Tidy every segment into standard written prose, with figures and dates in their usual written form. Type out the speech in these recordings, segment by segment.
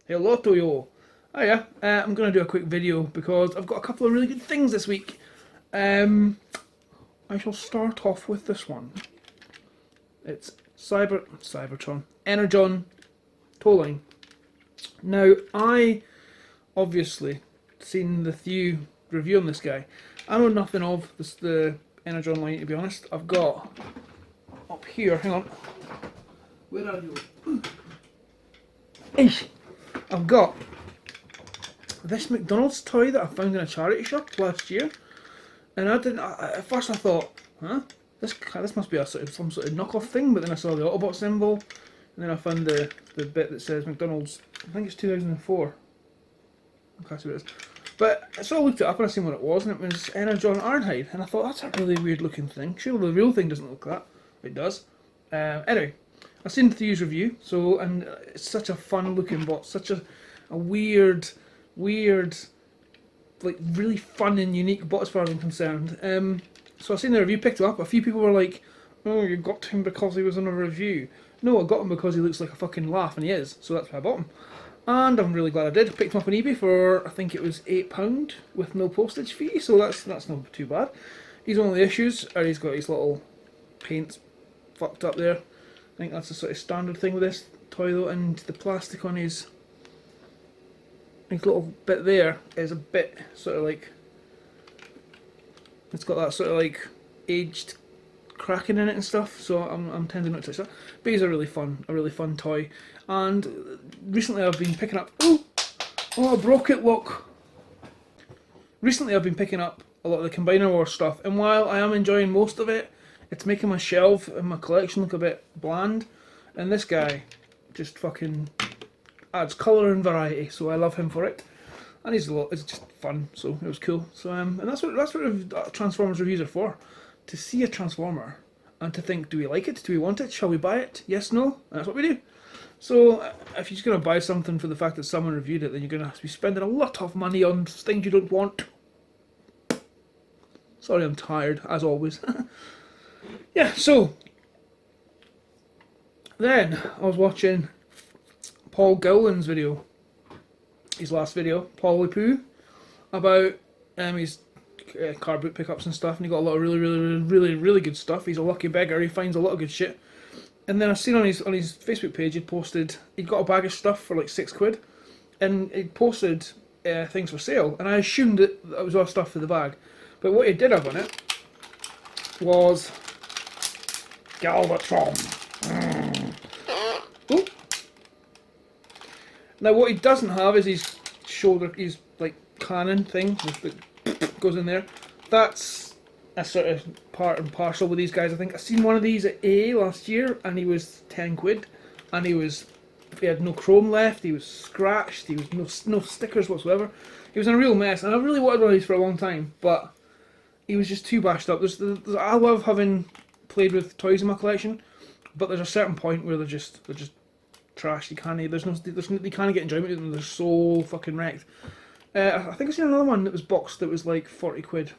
Hello to you. Oh yeah, I'm going to do a quick video because I've got a couple of really good things this week. I shall start off with this one. It's Cybertron Energon tolling. Now, I obviously seen the Thew review on this guy. I know nothing of the Energon line, to be honest. I've got up here, hang on. Where are you? Eesh. I've got this McDonald's toy that I found in a charity shop last year, and at first I thought, huh, this must be some sort of knockoff thing. But then I saw the Autobot symbol, and then I found the bit that says McDonald's. I think it's 2004. I can't see what it is. But so I looked it up and I seen what it was, and it was Energon Ironhide, and I thought that's a really weird looking thing. Surely the real thing doesn't look like that. It does. Anyway, I've seen Thew's review, and it's such a fun looking bot, such a weird, like really fun and unique bot as far as I'm concerned. So I seen the review, picked it up. A few people were like, "Oh, you got him because he was on a review." No, I got him because he looks like a fucking laugh, and he is. So that's why I bought him, and I'm really glad I did. Picked him up on eBay for I think it was £8 with no postage fee, so that's not too bad. He's one of the issues, or he's got his little paints fucked up there. I think that's a sort of standard thing with this toy though, and the plastic on his little bit there is a bit sort of like, it's got that sort of like aged cracking in it and stuff, so I'm tending not to touch that. But he's a really fun toy. And recently I've been picking up, oh I broke it, look. Recently I've been picking up a lot of the Combiner Wars stuff, and while I am enjoying most of it, it's making my shelf and my collection look a bit bland, and this guy just fucking adds colour and variety, so I love him for it. And it's just fun, so it was cool. So and that's what Transformers reviews are for. To see a Transformer and to think, do we like it? Do we want it? Shall we buy it? Yes, no? And that's what we do. So if you're just going to buy something for the fact that someone reviewed it, then you're going to be spending a lot of money on things you don't want. Sorry, I'm tired, as always. Yeah, so then I was watching Paul Gowland's video, his last video, Paul Le Poo, about his car boot pickups and stuff, and he got a lot of really good stuff. He's a lucky beggar, he finds a lot of good shit. And then I've seen on his Facebook page he'd got a bag of stuff for like £6, and he'd posted things for sale, and I assumed that was all stuff for the bag. But what he did have on it was Galvatron. Oh. Now what he doesn't have is his like cannon thing that goes in there. That's a sort of part and parcel with these guys. I think I seen one of these at A last year, and he was £10, and he had no chrome left. He was scratched. He was no stickers whatsoever. He was in a real mess, and I really wanted one of these for a long time, but he was just too bashed up. I love having played with toys in my collection, but there's a certain point where they're just trash. You can't get enjoyment of them. They're so fucking wrecked. I think I seen another one that was boxed that was like £40.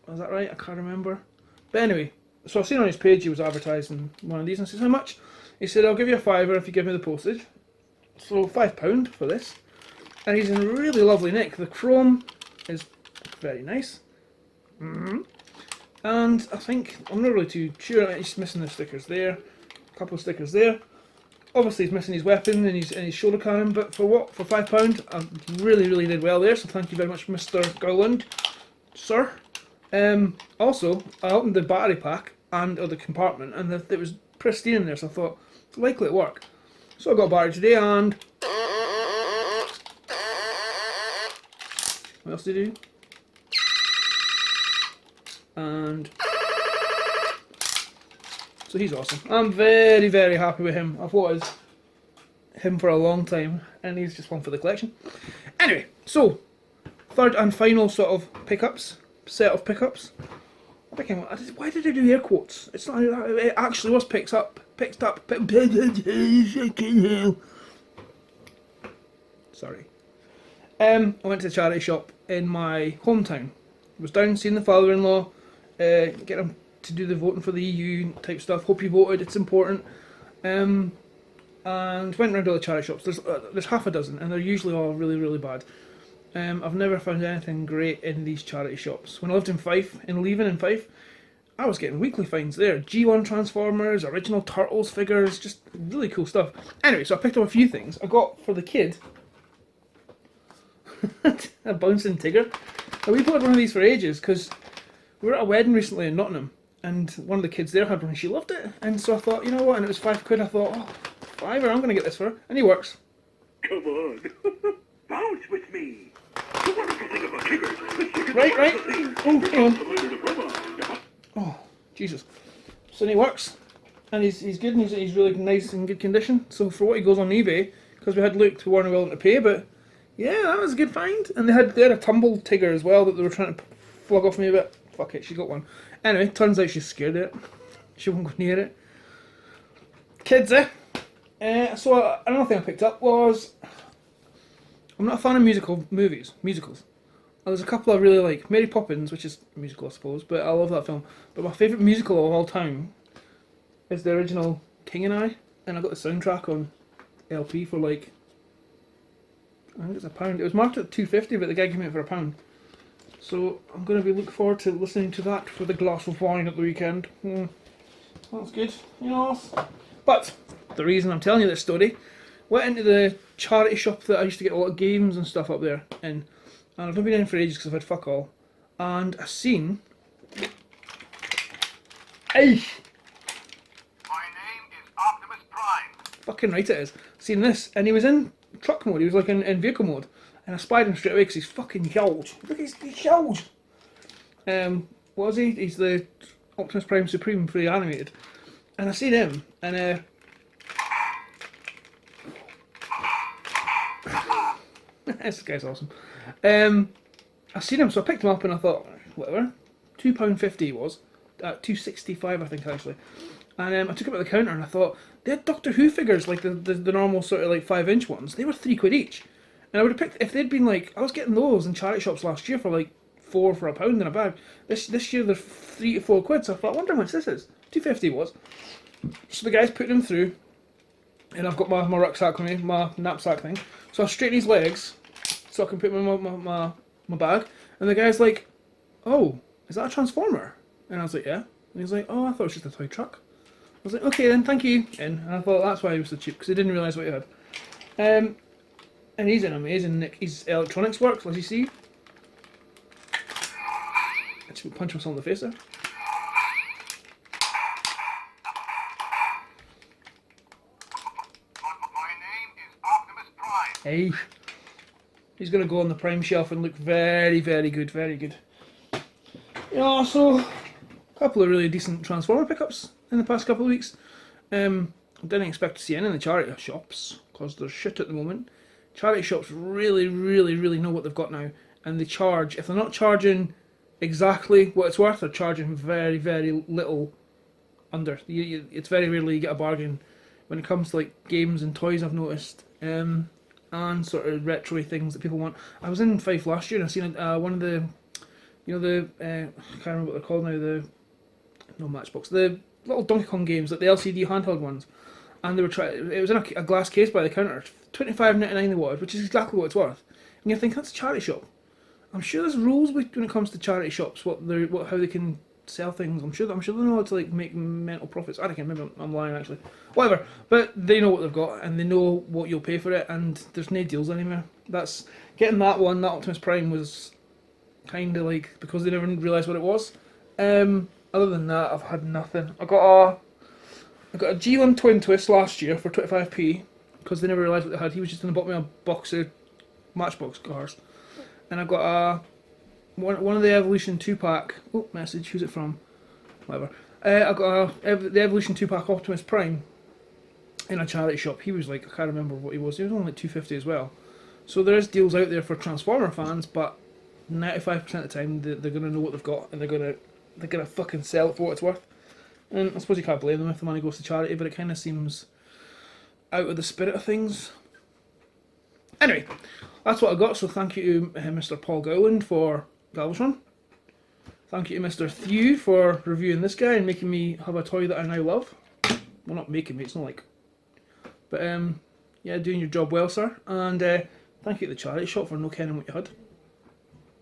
Was that right? I can't remember. But anyway, so I've seen on his page he was advertising one of these, and I said, how much? He said, I'll give you a fiver if you give me the postage. So £5 for this. And he's in really lovely nick. The chrome is very nice. And I think, I'm not really too sure, he's missing the stickers there, a couple of stickers there. Obviously he's missing his weapon and his shoulder cannon, but for £5, I really did well there, so thank you very much, Mr. Gowland, sir. Also, I opened the battery pack or the compartment, and it was pristine in there, so I thought, it's likely to work. So I got a battery today, and what else did he do? And so he's awesome. I'm very happy with him. I've wanted him for a long time, and he's just one for the collection. Anyway, so third and final set of pickups. Why did I do air quotes? It's not. It actually was picked up. Sorry. I went to the charity shop in my hometown. I was down seeing the father-in-law, get him to do the voting for the EU type stuff. Hope you voted, it's important. and went around all the charity shops. There's half a dozen, and they're usually all really, really bad. I've never found anything great in these charity shops. When I lived in Fife, in Leven in Fife, I was getting weekly finds there. G1 Transformers, original Turtles figures, just really cool stuff. Anyway, so I picked up a few things. I got, for the kid, a bouncing Tigger. Now, we've had one of these for ages, because we were at a wedding recently in Nottingham, and one of the kids there had one, and she loved it. And so I thought, you know what, and it was £5. I thought, oh, fiver, I'm going to get this for her. And he works. Come on. Bounce with me. The wonderful thing about Tigger. Right. Oh, hang on. Oh, Jesus. So he works, and he's good, and he's really nice and good condition. So for what he goes on eBay, because we had looked, we weren't willing to pay, but yeah, that was a good find. And they had a tumble Tigger as well that they were trying to flog off me a bit. Fuck it, she got one. Anyway, turns out she's scared of it. She won't go near it. Kids, so another thing I picked up was, I'm not a fan of musicals. There's a couple I really like. Mary Poppins, which is a musical I suppose, but I love that film. But my favourite musical of all time is the original King and I, and I got the soundtrack on LP for like, I think it's £1. It was marked at £2.50, but the guy gave me it for £1. So I'm going to be looking forward to listening to that with a glass of wine at the weekend. That's good, you know. But the reason I'm telling you this story, went into the charity shop that I used to get a lot of games and stuff up there in. And I've not been in for ages because I've had fuck all. And I seen... Hey! My name is Optimus Prime. Fucking right it is. Seen this, and he was in truck mode, he was like in vehicle mode. And I spied him straight away because he's fucking huge. Look, he's huge! What is he? He's the Optimus Prime Supreme for the animated. And I seen him, and this guy's awesome. I seen him, so I picked him up and I thought, whatever, £2.50 he was, at £2.65 I think actually. And I took him at the counter and I thought, they had Doctor Who figures, like the normal sort of like 5-inch ones, they were £3 each. And I would have picked, if they'd been like, I was getting those in charity shops last year for like £4 for £1 in a bag. This year they're £3 to £4, so I thought, I wonder how much this is. £2.50 was. So the guy's putting him through, and I've got my rucksack on me, my knapsack thing. So I straighten his legs, so I can put him in my bag. And the guy's like, oh, is that a Transformer? And I was like, yeah. And he's like, oh, I thought it was just a toy truck. I was like, okay then, thank you. And I thought that's why he was so cheap, because he didn't realise what he had. And he's an amazing Nick. His electronics works, as you see. I should punch myself in the face there. My name is Optimus Prime. Hey. He's going to go on the Prime shelf and look very, very good, very good. Yeah, so a couple of really decent Transformer pickups in the past couple of weeks. Didn't expect to see any in the charity shops, because they're shit at the moment. Charity shops really, really, really know what they've got now, and they charge, if they're not charging exactly what it's worth, they're charging very, very little under. It's very rarely you get a bargain when it comes to like games and toys, I've noticed, and sort of retro things that people want. I was in Fife last year and I seen one of the, you know, the I can't remember what they're called now, no Matchbox, the little Donkey Kong games, like the LCD handheld ones, and they were trying. It was in a glass case by the counter, £25.99 they wanted, which is exactly what it's worth. And you think that's a charity shop. I'm sure there's rules when it comes to charity shops, how they can sell things. I'm sure they know how to like make mental profits. I reckon, maybe I'm lying actually. Whatever, but they know what they've got and they know what you'll pay for it, and there's no deals anymore. That's getting that Optimus Prime was kind of like because they never realised what it was. Other than that, I've had nothing. I got a G1 Twin Twist last year for 25p because they never realised what they had. He was just in the bottom of a box of Matchbox cars, and I got one of the Evolution 2-pack. Oh, message. Who's it from? Whatever. I got the Evolution 2-pack Optimus Prime in a charity shop. He was like, I can't remember what he was. He was only like £2.50 as well. So there is deals out there for Transformer fans, but 95% of the time they're gonna know what they've got and they're gonna fucking sell it for what it's worth. And I suppose you can't blame them if the money goes to charity, but it kind of seems out of the spirit of things. Anyway, that's what I got. So thank you to Mr. Paul Gowland for Galvatron. Thank you to Mr. Thew for reviewing this guy and making me have a toy that I now love. Well, not making me, it's not like... But yeah, doing your job well, sir. And thank you to the charity shop for no kenning what you had.